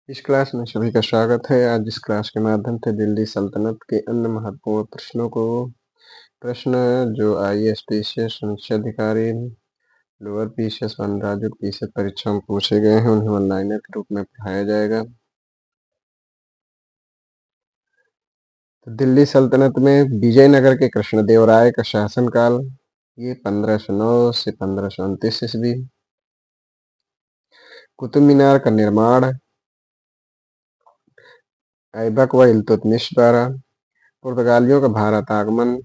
इस क्लास में सभी का स्वागत है। आज इस क्लास के माध्यम से दिल्ली सल्तनत के अन्य महत्वपूर्ण प्रश्न जो आईएएस पीसीएस सुरक्षा अधिकारी लोअर पीसीएस वन राज्य पीसीएस परीक्षा में पूछे गए हैं उन्हें ऑनलाइनर के रूप में पढ़ाया जाएगा। तो दिल्ली सल्तनत में विजयनगर के कृष्णदेवराय का शासनकाल ये 1509 से 1529 ईस्वी। कुतुब मीनार का निर्माण ऐबक व इल्तुतमिश द्वारा। पुर्तगालियों का भारत आगमन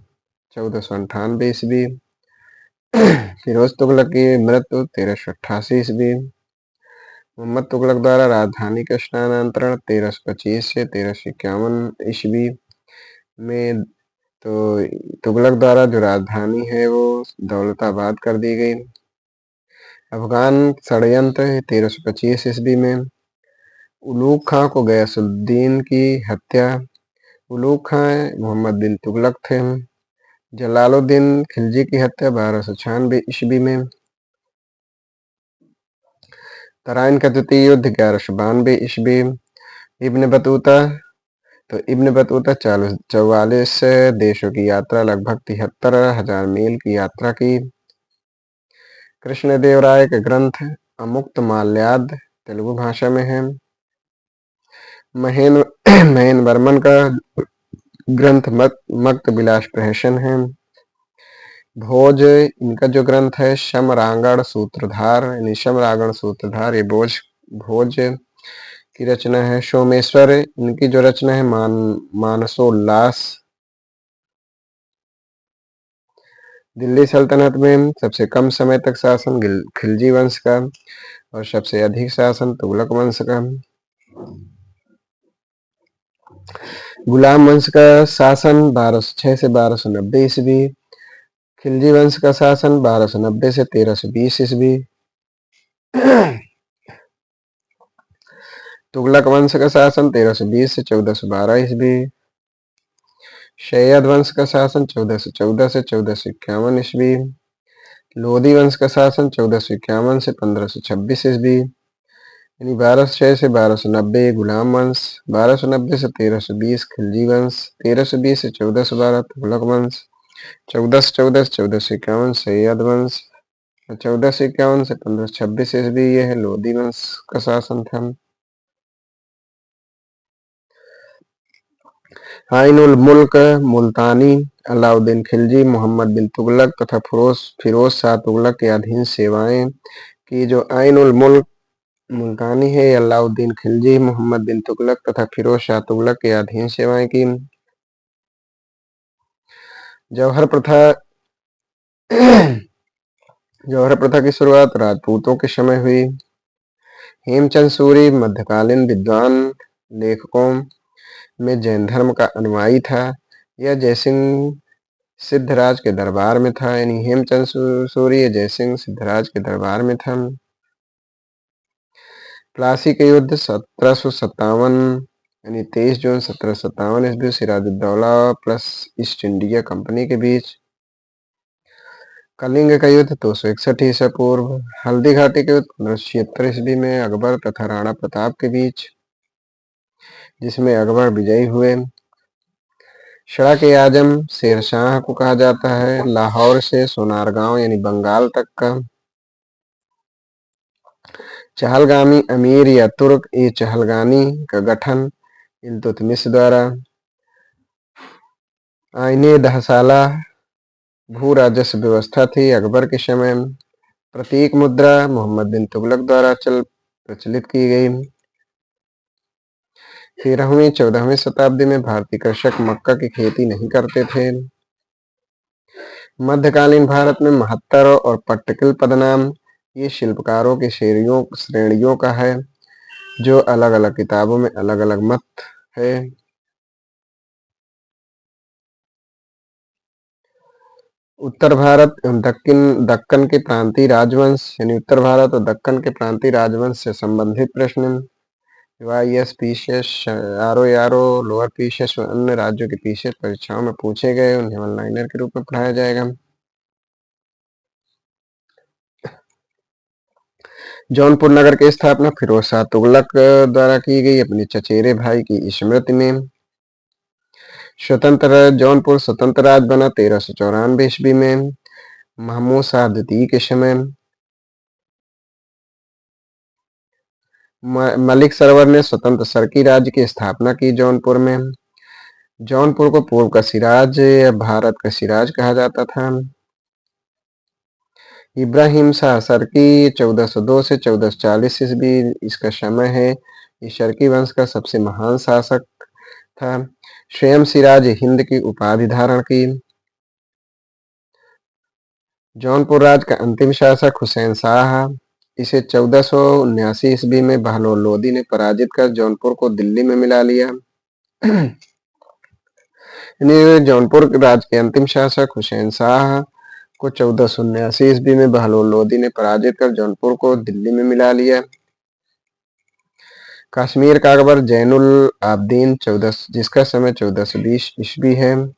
1498 ईस्वी। फिरोज तुगलक की मृत्यु 1388 ईस्वी। मोहम्मद तुगलक द्वारा राजधानी का स्थानांतरण 1325 से 1351 ईस्वी में। तो तुगलक द्वारा जो राजधानी है वो दौलताबाद कर दी गई। अफगान षड्यंत्र 1325 ईस्वी में। उलूग खां को गयासुद्दीन की हत्या। उलूग खां मोहम्मद बिन तुगलक थे। जलालुद्दीन खिलजी की हत्या 1296 ईस्वी में। तराइन का द्वितीय युद्ध 1192 ईस्वी। इब्न बतूता इब्न बतूता 44 देशों की यात्रा लगभग 73,000 मील की यात्रा की। कृष्णदेवराय के ग्रंथ अमुक्त माल्याद तेलुगु भाषा में है। महेन वर्मन का ग्रंथ मक्त विलास प्रहसन है। भोज इनका जो ग्रंथ है शमरांगण सूत्रधार यानी शमरांगण सूत्रधार ये भोज की रचना है। सोमेश्वर इनकी जो रचना है मानसोल्लास। दिल्ली सल्तनत में सबसे कम समय तक शासन खिलजी वंश का और सबसे अधिक शासन तुगलक वंश का। गुलाम वंश का शासन 1206 से 1290 ईस्वी। खिलजी वंश का शासन 1290 से 1320 ईस्वी। तुगलक वंश का शासन 1320 से 1412 ईस्वी। सैयद वंश का शासन 1414 से 1451 ईस्वी। लोधी वंश का शासन 1451 से 1526 ईस्वी यानी 1206 से 1290 गुलाम वंश, 1290 से 1320 खिलजी वंश, 1320 से 1412 तुगलक वंश, 1414 से 1451 सैयद वंश, 1451 से 1526 ईस्वी ये है लोधी वंश का शासन था। आइनुल मुल्क मुल्तानी अलाउद्दीन खिलजी मोहम्मद बिन तुगलक तथा फिरोज शाह तुगलक के अधीन सेवाएं की। जो आइनुल मुल्क मुल्तानी है अलाउद्दीन खिलजी मोहम्मद बिन तुगलक तथा फिरोज शाह तुगलक के अधीन सेवाएं की। जौहर प्रथा जौहर प्रथा की शुरुआत राजपूतों के समय हुई। हेमचंद सूरी मध्यकालीन विद्वान लेखकों में जैन धर्म का अनुयायी था। यह जयसिंह सिद्धराज के दरबार में था यानी हेमचंद सूरी जयसिंह सिद्धराज के दरबार में था। प्लासी के युद्ध 1757 यानी 23 जून 1757 ईस्वी Sirajuddaula plus East India Company के बीच। कलिंग का युद्ध 261 ईसा पूर्व। हल्दी घाटी के युद्ध 1576 ईस्वी में अकबर तथा राणा प्रताप के बीच जिसमें अकबर विजयी हुए। सड़क ए आजम शेरशाह को कहा जाता है। लाहौर से सोनारगांव यानी बंगाल तक का। चहलगामी अमीर या तुर्क ए चहलगानी का गठन इल्तुतमिश द्वारा। आईने दहसाला भू राजस्व व्यवस्था थी अकबर के समय। प्रतीक मुद्रा मोहम्मद बिन तुगलक द्वारा प्रचलित की गई। 13वीं 14वीं शताब्दी में भारतीय कृषक मक्का की खेती नहीं करते थे। मध्यकालीन भारत में महत्तर और पट्टिकल पदनाम ये शिल्पकारों की श्रेणियों का है जो अलग अलग किताबों में अलग अलग मत है। उत्तर भारत एवं दक्कन के प्रांतीय राजवंश यानी उत्तर भारत और दक्कन के प्रांतीय राजवंश से संबंधित प्रश्न IAS PCS RO lower PCS और अन्य राज्यों के पीसीएस परीक्षाओं में पूछे गए उन्हें ऑनलाइनर के रूप में पढ़ाया जाएगा। जौनपुर नगर की स्थापना फिरोज शाह तुगलक द्वारा की गई अपने चचेरे भाई की स्मृति में। जौनपुर स्वतंत्र राज्य बना 1394 ईस्वी में महमूद शाह द्वितीय के समय। मलिक सरवर ने स्वतंत्र सरकी राज्य की स्थापना की जौनपुर में। जौनपुर को पूर्व का सिराज या भारत का सिराज कहा जाता था। इब्राहिम शाह सरकी 1402 से 1440 ईस्वी इसका समय है। ये शर्की वंश का सबसे महान शासक था। स्वयं सिराज हिंद की उपाधि धारण की। जौनपुर राज का अंतिम शासक हुसैन शाह, इसे 1479 ईस्वी में बहलोल लोदी ने पराजित कर जौनपुर को दिल्ली में मिला लिया। जौनपुर राज के अंतिम शासक हुसैन शाह को 1479 ईस्वी में बहलोल लोदी ने पराजित कर जौनपुर को दिल्ली में मिला लिया। कश्मीर का अकबर जैनुल आबदीन जिसका समय 1420 ईस्वी है।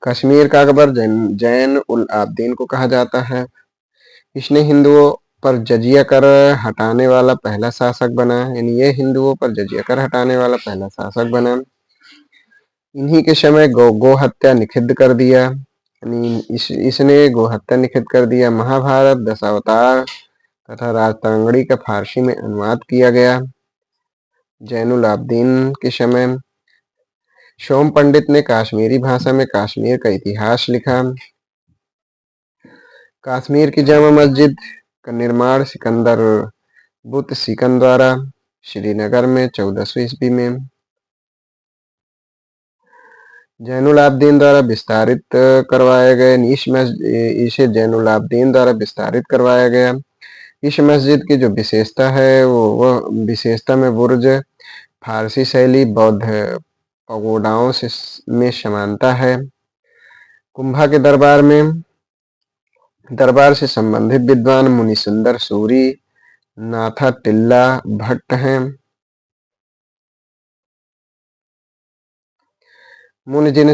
कश्मीर का अकबर जैन उल आबदीन को कहा जाता है। इसने हिंदुओं पर जजिया कर हटाने वाला पहला शासक बना। यानी ये हिंदुओं पर जजिया कर हटाने वाला पहला शासक बना। इन्हीं के समय गो हत्या निषिद्ध कर दिया। यानी इसने गो हत्या निषिद्ध कर दिया। महाभारत, दशावतार तथा राजतरंगड़ी का फारसी में अनुवाद किया गया। जैनुल आबदीन के समय सोम पंडित ने कश्मीरी भाषा में कश्मीर का इतिहास लिखा। कश्मीर की जामा मस्जिद का निर्माण सिकंदर बुत सिकंद द्वारा श्रीनगर में 1400 ईस्वी में। जैनुल आबदीन द्वारा विस्तारित करवाया गया। इसे जैनुल आबदीन द्वारा विस्तारित करवाया गया। इस मस्जिद की जो विशेषता है वह विशेषता में बुर्ज फारसी शैली बौद्ध पगोडाओं में समानता है। कुंभा के दरबार से संबंधित विद्वान मुनि सुंदर सूरी, नाथा टिल्ला भट्ट हैं। मुनजिन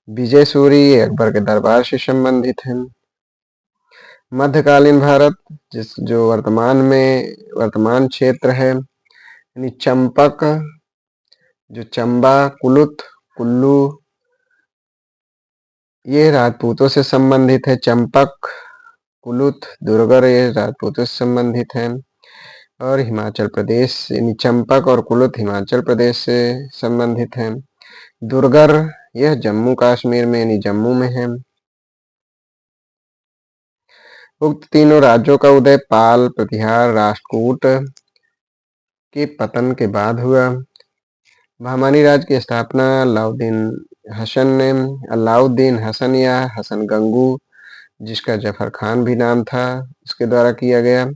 विजय सूरी अकबर के दरबार से संबंधित हैं। मध्यकालीन भारत जो वर्तमान क्षेत्र है, यानी चंपक, जो चंबा, कुलुत, कुल्लू, ये राजपूतों से संबंधित है। चंपक, कुलुत, दुर्गर ये राजपूतों से संबंधित हैं। और हिमाचल प्रदेश, यानी चंपक और कुलुत हिमाचल प्रदेश से संबंधित हैं। दुर्गर यह जम्मू कश्मीर में यानी जम्मू में है। उक्त तीनों राज्यों का उदय पाल, प्रतिहार, राष्ट्रकूट के पतन के बाद हुआ। बहमानी राज्य की स्थापना अलाउद्दीन हसन या हसन गंगू, जिसका जफर खान भी नाम था, उसके द्वारा किया गया।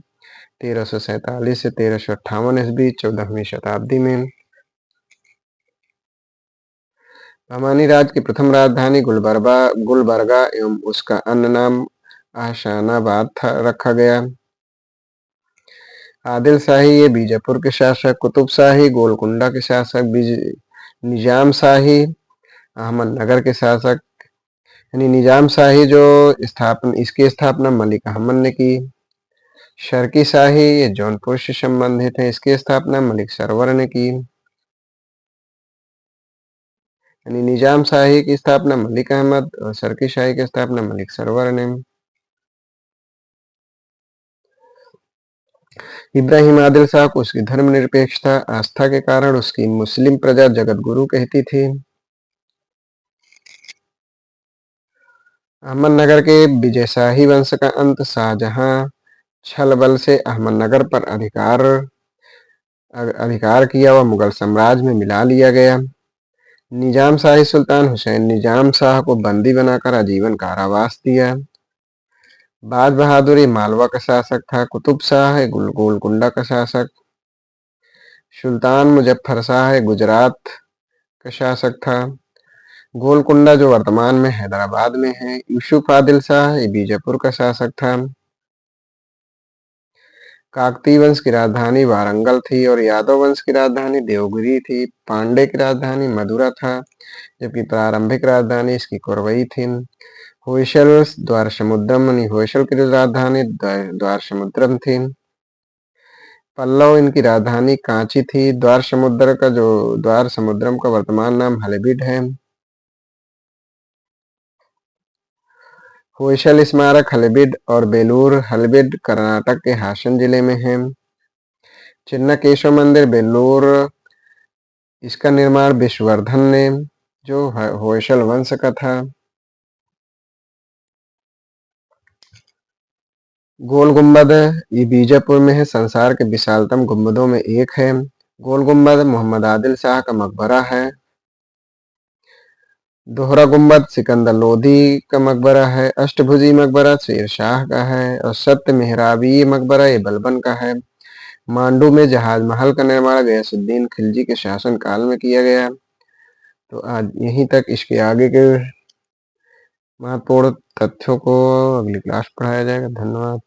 1347 से 1358 ईस्वी 14वीं शताब्दी में। बहमानी राज्य की प्रथम राजधानी गुलबर्गा एवं उसका अन्य नाम आहसानाबाद रखा गया। आदिल शाही ये बीजापुर के शासक, कुतुब शाही गोलकुंडा के शासक, निजाम शाही अहमदनगर के शासक। यानी निजाम शाही इसकी स्थापना मलिक अहमद ने की। शर्की शाही ये जौनपुर से संबंधित है, इसकी स्थापना मलिक सरवर ने की। यानी निजाम शाही की स्थापना मलिक अहमद और शर्की शाही की स्थापना मलिक सरवर ने। इब्राहिम आदिल शाह को उसकी धर्मनिरपेक्षता आस्था के कारण उसकी मुस्लिम प्रजा जगत गुरु कहती थी। अहमदनगर के विजयशाही वंश का अंत शाहजहां छल बल से अहमदनगर पर अधिकार किया व मुगल साम्राज्य में मिला लिया गया। निजाम शाही सुल्तान हुसैन निजाम शाह को बंदी बनाकर आजीवन कारावास दिया। बाज बहादुर मालवा का शासक था। कुतुब शाह गोलकुंडा का शासक। सुल्तान मुजफ्फर शाह गुजरात का शासक था। गोलकुंडा जो वर्तमान में हैदराबाद में है। यूसुफ आदिल शाह बीजापुर का शासक था। काकतीय वंश की राजधानी वारंगल थी और यादव वंश की राजधानी देवगिरी थी। पांडे की राजधानी मदुरा था, जबकि प्रारंभिक राजधानी इसकी कोरवई थी। होयसल द्वार समुद्रम, यानी होयसल की जो राजधानी द्वार समुद्रम थी। पल्लव इनकी राजधानी कांची थी। द्वार समुद्रम का वर्तमान नाम हलेबीड है। होयसल स्मारक हलेबीड और बेलूर हलेबीड कर्नाटक के हासन जिले में है। चिन्नकेशव मंदिर बेलूर, इसका निर्माण विष्णुवर्धन ने, जो होयसल वंश का था। गोल गुंबद, ये बीजापुर में है, संसार के विशालतम गुंबदों में एक है। गोल गुंबद मोहम्मद आदिल शाह का मकबरा है। दोहरा गुंबद सिकंदर लोधी का मकबरा है। अष्टभुजी मकबरा शेर शाह का है। और सत्य मेहराबी मकबरा ये बलबन का है। मांडू में जहाज महल का निर्माण गयासुद्दीन खिलजी के शासन काल में किया गया। तो आज यहीं तक, इसके आगे के महत्वपूर्ण तथ्यों को अगली क्लास पढ़ाया जाएगा। धन्यवाद।